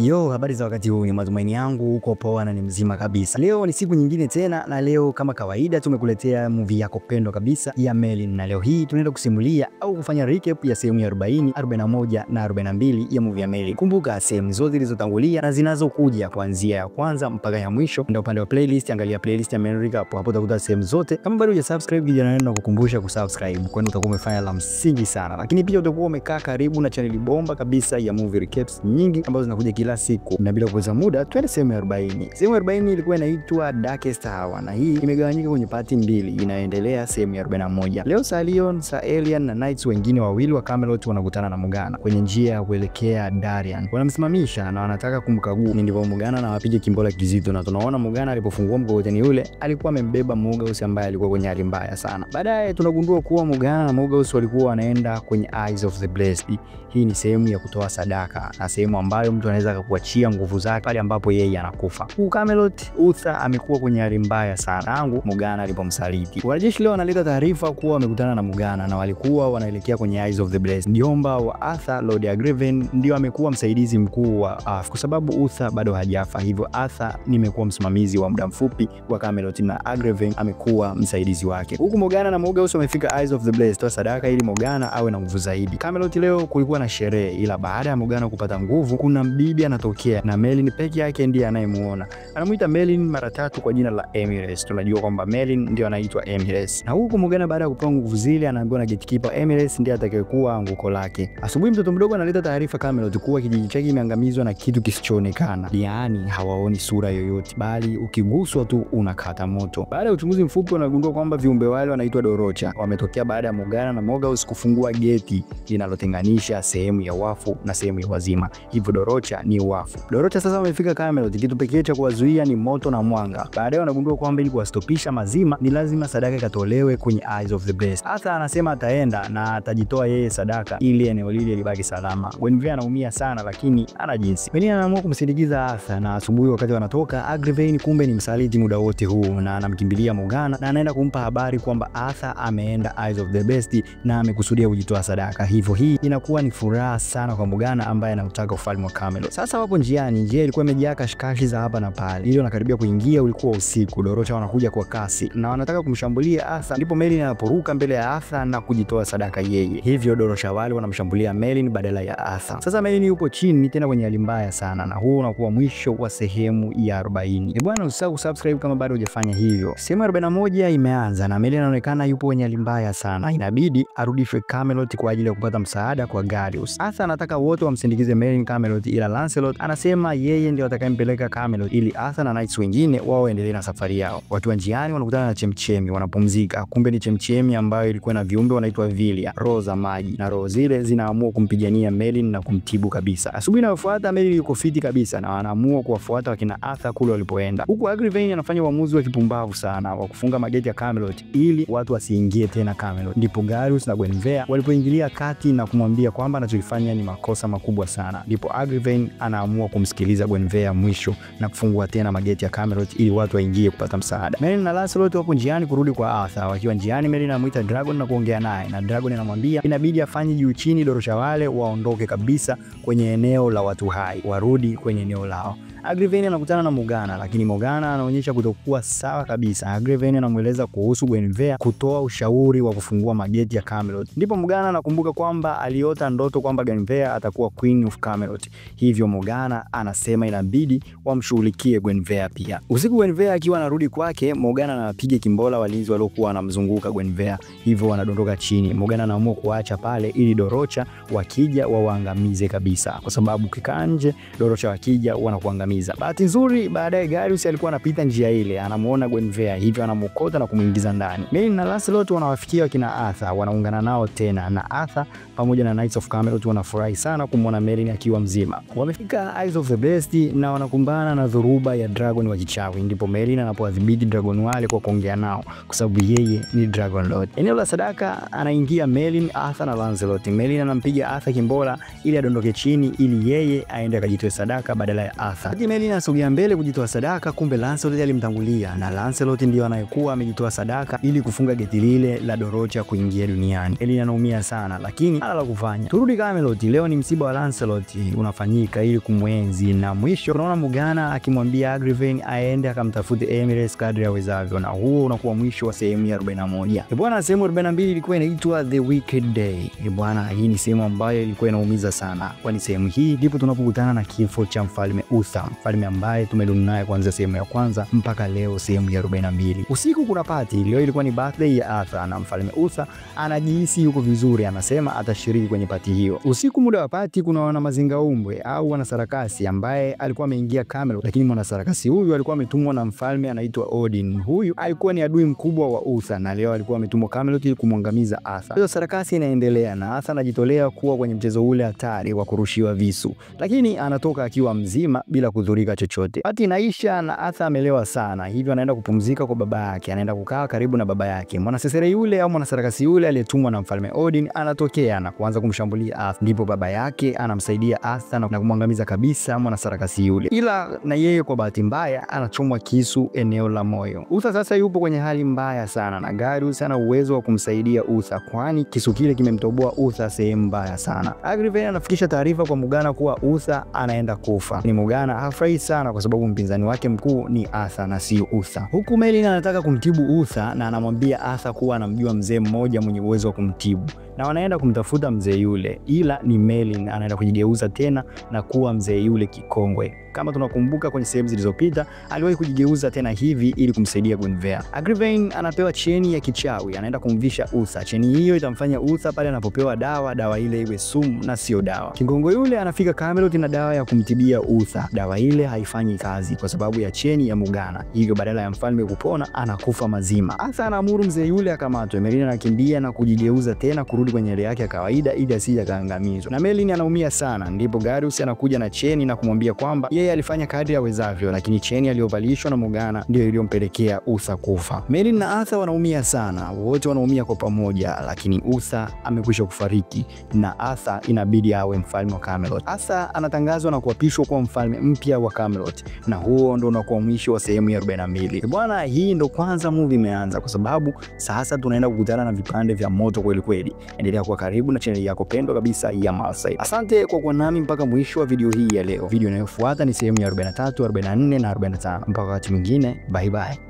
Yo, habari za wakati huu, ni matumaini yangu uko poa na ni mzima kabisa. Leo ni siku nyingine tena, na leo kama kawaida tumekuletea movie yako pendwa kabisa ya Merlin, na leo hii tunaenda kusimulia au kufanya recap ya sehemu ya 40, 41 na 42 ya movie ya Merlin. Kumbuka sehemu zote zilizotangulia na zinazokuja kuanzia ya kwanza mpaka ya mwisho, ndio upande wa playlist, angalia playlist ya Merlin recap, hapo utakuta sehemu zote. Kama bado hujasubscribe, kijana na kukumbusha kusubscribe, kwani utakuwa umefanya la msingi sana. Lakini pia utakuwa umekaa karibu na channel bomba kabisa ya movie recaps nyingi ambazo zinakuja kila siku. Na bila kupoteza muda, twende sehemu ya 40. Sehemu ya 40 ilikuwa inaitwa Darkest Hour, na hii imegawanyika kwenye pati mbili, inaendelea sehemu ya 41. Leo Salion, Aelian na knights wengine wawili wa Camelot wanakutana na Morgana kwenye njia ya kuelekea Darien. Wanamsimamisha na wanataka kumkagua. Ndivyo Morgana na wapige kimbola kizito, na tunaona Morgana alipofungua mkokoteni yule alikuwa amembeba Morgause ambaye alikuwa kwenye hali mbaya sana. Baadaye tunagundua kuwa Morgana na Morgause walikuwa wanaenda kwenye Eyes of the Blessed. Hii ni sehemu ya kutoa sadaka na sehemu ambayo mtu anaweza kuachia nguvu zake pale ambapo yeye anakufa. Huko Camelot, Uther amekuwa kwenye hali mbaya sana tangu Morgana alipomsaliti. Wanajeshi leo wanaleta taarifa kuwa wamekutana na Morgana na walikuwa wanaelekea kwenye Eyes of the Blessed. Mjomba wa Arthur, Lord Agriven, ndio amekuwa msaidizi mkuu wa Arthur kwa sababu Uther bado hajafa. Hivyo Arthur nimekuwa msimamizi wa muda mfupi wa Camelot na Agriven amekuwa msaidizi wake. Huku Morgana na Morgause wamefika Eyes of the Blessed toa sadaka ili Morgana awe na nguvu zaidi. Camelot leo kulikuwa na sherehe, ila baada ya Morgana kupata nguvu, kuna mbibi anatokea na Merlin peke yake ndiye anayemuona. Anamuita Merlin mara tatu kwa jina la Emirates. Tunajua kwamba Merlin ndio anaitwa Emirates. Na huko Morgana baada ya kupewa nguvu zile, anaambiwa na gatekeeper Emirates ndiye atakayekuwa anguko lake. Asubuhi mtoto mdogo analeta taarifa Camelot kuwa kijiji chake kimeangamizwa na kitu kisichoonekana. Yaani hawaoni sura yoyote, bali ukiguswa tu unakata moto. Baada ya uchunguzi mfupi, wanagundua kwamba viumbe wale wanaitwa Dorocha wametokea baada ya Morgana na Morgause kufungua geti linalotenganisha sehemu ya wafu na sehemu ya wazima. Hivyo Dorocha ni wafu. Dorocha sasa wamefika Camelot, kitu pekee cha kuwazuia ni moto na mwanga. Baadaye wanagundua kwamba ili kuwastopisha mazima ni lazima sadaka ikatolewe kwenye Eyes of the Blessed. Arthur anasema ataenda na atajitoa yeye sadaka ili eneo lile libaki salama. Guinevere anaumia sana lakini ana jinsi. Merlin anaamua kumsindikiza Arthur, na asubuhi wakati wanatoka, Agriven kumbe ni msaliti muda wote huu na anamkimbilia Morgana na anaenda kumpa habari kwamba Arthur ameenda Eyes of the Blessed na amekusudia kujitoa sadaka. Hivyo hii inakuwa ni furaha sana kwa Morgana ambaye anataka ufalme wa Camelot. Sasa wapo njiani, njia ilikuwa imejaa kashikashi za hapa na pale. Ili wanakaribia kuingia ulikuwa usiku. Dorocha wanakuja kwa kasi na wanataka kumshambulia Arthur, ndipo Merlin anaporuka mbele ya Arthur na kujitoa sadaka yeye. Hivyo Dorocha wale wanamshambulia Merlin badala ya Arthur. Sasa Merlin yupo chini tena kwenye hali mbaya sana, na huo unakuwa mwisho wa sehemu ya 40. Bwana, usisahau kusubscribe kama bado hujafanya hivyo. Sehemu ya 41 imeanza na Merlin anaonekana yupo kwenye hali mbaya sana. Inabidi arudishwe Camelot kwa ajili ya kupata msaada kwa Garius. Arthur anataka wote wamsindikize Merlin Camelot, ila Lancelot anasema yeye ndio atakayempeleka Camelot ili Arthur na knights wengine wao endelee na safari yao. Watu wa njiani wanakutana na chemchemi, wanapumzika. Kumbe ni chemchemi ambayo ilikuwa na viumbe wanaitwa Vilia, roho za maji, na roho zile zinaamua kumpigania Merlin na kumtibu kabisa. Asubuhi inayofuata Merlin yuko fiti kabisa na wanaamua kuwafuata wakina Arthur kule walipoenda. Huku Agriven anafanya uamuzi wa kipumbavu sana wa kufunga mageti ya Camelot ili watu wasiingie tena Camelot. Ndipo Garius na Guinevere walipoingilia kati na kumwambia kwamba anachofanya ni makosa makubwa sana. Ndipo Agriven anaamua kumsikiliza Guinevere mwisho na kufungua tena mageti ya Camelot ili watu waingie kupata msaada. Merlin na Lancelot wapo njiani kurudi kwa Arthur. Wakiwa njiani, Merlin anamuita Dragon na kuongea naye, na Dragon anamwambia inabidi afanye juu chini Dorocha wale waondoke kabisa kwenye eneo la watu hai, warudi kwenye eneo lao. Agriven anakutana na Morgana, lakini Morgana anaonyesha kutokuwa sawa kabisa. Agriven anamueleza kuhusu Guinevere kutoa ushauri wa kufungua mageti ya Camelot. Ndipo Morgana anakumbuka kwamba aliota ndoto kwamba Guinevere atakuwa Queen of Camelot. Hivyo Morgana anasema inabidi wamshughulikie Guinevere pia. Usiku Guinevere akiwa anarudi kwake, Morgana anapiga kimbola walinzi waliokuwa wanamzunguka Guinevere. Hivyo wanadondoka chini. Morgana anaamua kuacha pale ili Dorocha wakija waangamize kabisa, kwa sababu kikaa nje Dorocha wakija wanakuangamiza. Bahati nzuri baadaye Garius alikuwa anapita njia ile, anamuona Guinevere, hivyo anamukota na kumuingiza ndani. Merlin na Lancelot wanawafikia wakina Arthur, wanaungana nao tena, na Arthur pamoja na Knights of Camelot wanafurahi sana kumuona Merlin akiwa mzima. Wamefika Eyes of the Blessed na wanakumbana na dhoruba ya dragon wa kichawi. Ndipo Merlin anapoadhibiti dragon wale kwa kuongea nao, kwa sababu yeye ni Dragon Lord. Eneo la sadaka anaingia Merlin, Arthur na Lancelot. Merlin anampiga Arthur kimbola ili adondoke chini ili yeye aende akajitoe sadaka badala ya Arthur. Wakati Merlin anasogea mbele kujitoa sadaka, kumbe Lancelot alimtangulia na Lancelot ndio anayekuwa amejitoa sadaka ili kufunga geti lile la Dorocha kuingia duniani. Merlin anaumia sana lakini hana la kufanya. Turudi Camelot. Leo ni msiba wa Lancelot unafanyika ili kumwenzi, na mwisho tunaona Morgana akimwambia Agravain aende akamtafute Emirates kadri awezavyo, na huo unakuwa mwisho wa sehemu ya 41. Bwana, sehemu 42 ilikuwa inaitwa The Wicked Day. Bwana, hii ni sehemu ambayo ilikuwa inaumiza sana, kwani sehemu hii ndipo tunapokutana na kifo cha mfalme Uther, mfalme ambaye tumedumu naye kuanzia sehemu ya kwanza mpaka leo sehemu ya 42. Usiku kuna party. Leo ilikuwa ni birthday ya Arthur na mfalme Uther anajihisi yuko vizuri, anasema atashiriki kwenye party hiyo. Usiku muda wa party kuna wana mazingaumbwe au wana sarakasi ambaye alikuwa ameingia Camelot, lakini mwana sarakasi huyu alikuwa ametumwa na mfalme anaitwa Odin. Huyu alikuwa ni adui mkubwa wa Uther na leo alikuwa ametumwa Camelot ili kumwangamiza Arthur. Hiyo sarakasi inaendelea na Arthur anajitolea kuwa kwenye mchezo ule hatari wa kurushiwa visu, lakini anatoka akiwa mzima bila kudhurika chochote. Party inaisha na Arthur amelewa sana, hivyo anaenda kupumzika kwa baba yake, anaenda kukaa karibu na baba yake. Mwana sesere yule au mwana sarakasi yule aliyetumwa na mfalme Odin anatokea na kuanza kumshambulia Arthur, ndipo baba yake anamsaidia Arthur na kumwangamiza kabisa mwana sarakasi yule, ila na yeye kwa bahati mbaya anachomwa kisu eneo la moyo. Uther sasa yupo kwenye hali mbaya sana na Darius ana uwezo wa kumsaidia Uther, kwani kisu kile kimemtoboa Uther sehemu mbaya sana. Agravain anafikisha taarifa kwa Morgana kuwa Uther anaenda kufa. Ni Morgana hafurahi sana kwa sababu mpinzani wake mkuu ni Arthur na sio Uther. Huku Merlin anataka kumtibu Uther na anamwambia Arthur kuwa anamjua mzee mmoja mwenye uwezo wa kumtibu, na wanaenda kumtafuta mzee yule, ila ni Merlin anaenda kujigeuza tena na kuwa mzee yule kikongwe. Kama tunakumbuka kwenye sehemu zilizopita aliwahi kujigeuza tena hivi ili kumsaidia Guinevere. Agravain anapewa cheni ya kichawi, anaenda kumvisha Uther. Cheni hiyo itamfanya Uther pale anapopewa dawa ile iwe sumu na sio dawa. Kigongo yule anafika Camelot na dawa ya kumtibia Uther. Dawa ile haifanyi kazi kwa sababu ya cheni ya Morgana, hivyo badala ya mfalme kupona anakufa mazima. Arthur anaamuru mzee yule akamatwe. Merlin anakimbia na kujigeuza tena kurudi kwenye hali yake ya kawaida ili asije akaangamizwa, na Merlin anaumia sana. Ndipo Darius anakuja na cheni na kumwambia kwamba yeye alifanya kadri awezavyo, lakini cheni aliyovalishwa na Morgana ndio iliyompelekea Uther kufa. Merlin na Arthur wanaumia sana, wote wanaumia kwa pamoja, lakini Uther amekwisha kufariki na Arthur inabidi awe mfalme wa Camelot. Arthur anatangazwa na kuapishwa kuwa mfalme mpya wa Camelot, na huo ndo unakuwa mwisho wa sehemu ya 42. Bwana, hii ndo kwanza movie imeanza, kwa sababu sasa tunaenda kukutana na vipande vya moto kweli kweli. Endelea kuwa karibu na channel yako pendwa kabisa ya Malside. Asante kwa kuwa nami mpaka mwisho wa video hii ya leo. Video inayofuata ni sehemu ya 43, 44 na 45. Mpaka wakati mwingine, bye bye.